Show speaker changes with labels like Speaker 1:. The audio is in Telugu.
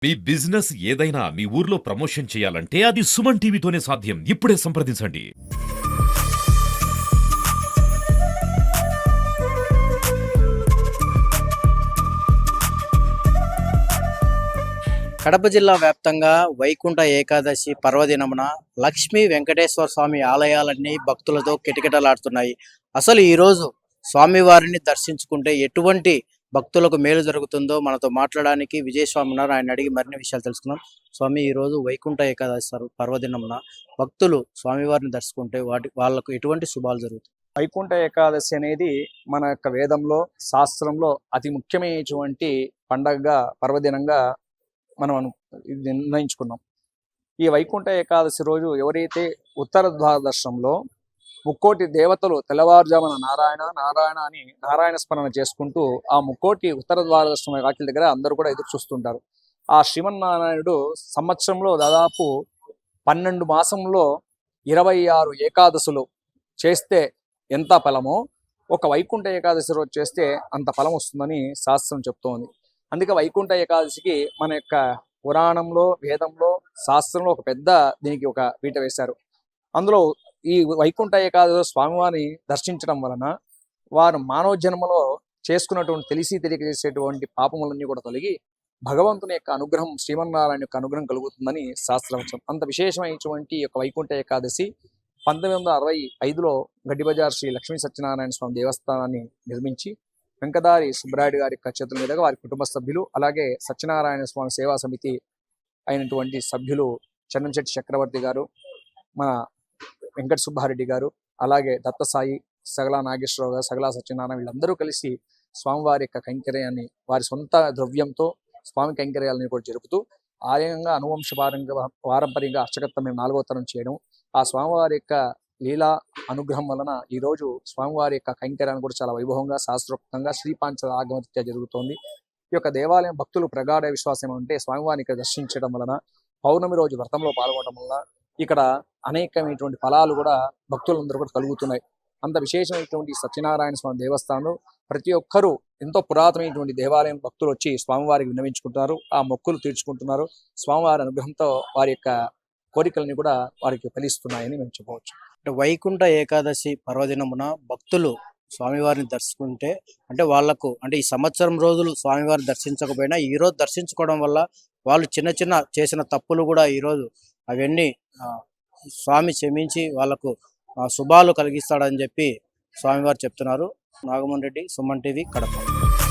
Speaker 1: మీ బిజినెస్ ఏదైనా మీ ఊర్లో ప్రమోషన్ చేయాలంటే అది సుమన్ టీవీతోనే సాధ్యం. ఇప్పుడే సంప్రదించండి.
Speaker 2: కడప జిల్లా వ్యాప్తంగా వైకుంఠ ఏకాదశి పర్వదినమున లక్ష్మీ వెంకటేశ్వర స్వామి ఆలయాలన్నీ భక్తులతో కిటకిటలాడుతున్నాయి. అసలు ఈరోజు స్వామివారిని దర్శించుకుంటే ఎటువంటి భక్తులకు మేలు జరుగుతుందో మనతో మాట్లాడడానికి విజయస్వామి ఉన్నారు. ఆయన అడిగి మరిన్ని విషయాలు తెలుసుకుందాం. స్వామి, ఈరోజు వైకుంఠ ఏకాదశి పర్వదినమున భక్తులు స్వామివారిని దర్శించుకుంటే వాళ్ళకు ఎటువంటి శుభాలు జరుగుతాయి?
Speaker 3: వైకుంఠ ఏకాదశి అనేది మన యొక్క వేదంలో, శాస్త్రంలో అతి ముఖ్యమైనటువంటి పండగగా, పర్వదినంగా మనం నిర్ణయించుకున్నాం. ఈ వైకుంఠ ఏకాదశి రోజు ఎవరైతే ఉత్తర ద్వాదశంలో ముక్కోటి దేవతలు తెల్లవారుజామున నారాయణ నారాయణ అని నారాయణ స్మరణ చేసుకుంటూ ఆ ముక్కోటి ఉత్తర ద్వాదశం వాటి దగ్గర అందరూ కూడా ఎదురు చూస్తుంటారు. ఆ శ్రీమన్నారాయణుడు సంవత్సరంలో దాదాపు 12 మాసంలో 26 ఏకాదశులు చేస్తే ఎంత ఫలమో ఒక వైకుంఠ ఏకాదశి రోజు చేస్తే అంత ఫలం వస్తుందని శాస్త్రం చెప్తోంది. అందుకే వైకుంఠ ఏకాదశికి మన యొక్క పురాణంలో, వేదంలో, శాస్త్రంలో ఒక పెద్ద దీనికి ఒక పీట వేశారు. అందులో ఈ వైకుంఠ ఏకాదశి స్వామివారిని దర్శించడం వలన వారు మానవ జన్మలో చేసుకున్నటువంటి తెలియక చేసేటువంటి పాపములన్నీ కూడా తొలగి భగవంతుని యొక్క అనుగ్రహం, శ్రీమన్నారాయణ యొక్క అనుగ్రహం కలుగుతుందని శాస్త్రం. అంత విశేషమైనటువంటి యొక్క వైకుంఠ ఏకాదశి 1965లో గడ్డిబజార్ శ్రీ లక్ష్మీ సత్యనారాయణ స్వామి దేవస్థానాన్ని నిర్మించి వెంకదారి సుబ్బరాయుడు గారి చేతుల మీదుగా వారి కుటుంబ సభ్యులు, అలాగే సత్యనారాయణ స్వామి సేవా సమితి అయినటువంటి సభ్యులు చంద్రంశెట్టి చక్రవర్తి గారు, మన వెంకట సుబ్బారెడ్డి గారు, అలాగే దత్తసాయి, సగలా నాగేశ్వరరావు గారు, సగలా సత్యనారాయణ వీళ్ళందరూ కలిసి స్వామివారి యొక్క కైంకర్యాన్ని వారి సొంత ద్రవ్యంతో స్వామి కైంకర్యాలని కూడా జరుపుతూ ఆలయంగా పారంపర్యంగా అర్చకత్వం మేము 4వ తరం చేయడం, ఆ స్వామివారి యొక్క లీలా అనుగ్రహం వలన ఈరోజు స్వామివారి యొక్క కైంకర్యాన్ని కూడా చాలా వైభవంగా, శాస్త్రోక్తంగా శ్రీపాంచ ఆగమరీత్యా జరుగుతోంది. ఈ యొక్క దేవాలయం భక్తులు ప్రగాఢ విశ్వాసం ఏమంటే స్వామివారిని ఇక్కడ దర్శించడం వలన, పౌర్ణమి రోజు వ్రతంలో పాల్గొనడం వలన ఇక్కడ అనేకమైనటువంటి ఫలాలు కూడా భక్తులందరూ కూడా కలుగుతున్నాయి. అంత విశేషమైనటువంటి సత్యనారాయణ స్వామి దేవస్థానం ప్రతి ఒక్కరూ ఎంతో పురాతనమైనటువంటి దేవాలయం భక్తులు వచ్చి స్వామివారికి విన్నవించుకుంటున్నారు, ఆ మొక్కులు తీర్చుకుంటున్నారు. స్వామివారి అనుగ్రహంతో వారి యొక్క కోరికలని కూడా వారికి ఫలిస్తున్నాయని మేము చెప్పవచ్చు.
Speaker 2: అంటే వైకుంఠ ఏకాదశి పర్వదినమున భక్తులు స్వామివారిని దర్శించుకుంటే అంటే వాళ్లకు అంటే ఈ సంవత్సరం రోజులు స్వామివారిని దర్శించకపోయినా ఈరోజు దర్శించుకోవడం వల్ల వాళ్ళు చిన్న చిన్న చేసిన తప్పులు కూడా ఈరోజు అవన్నీ స్వామి క్షమించి వాళ్ళకు శుభాలు కలిగిస్తాడని చెప్పి స్వామివారు చెప్తున్నారు. నాగమోహన్ రెడ్డి, సుమన్ టీవీ, కడప.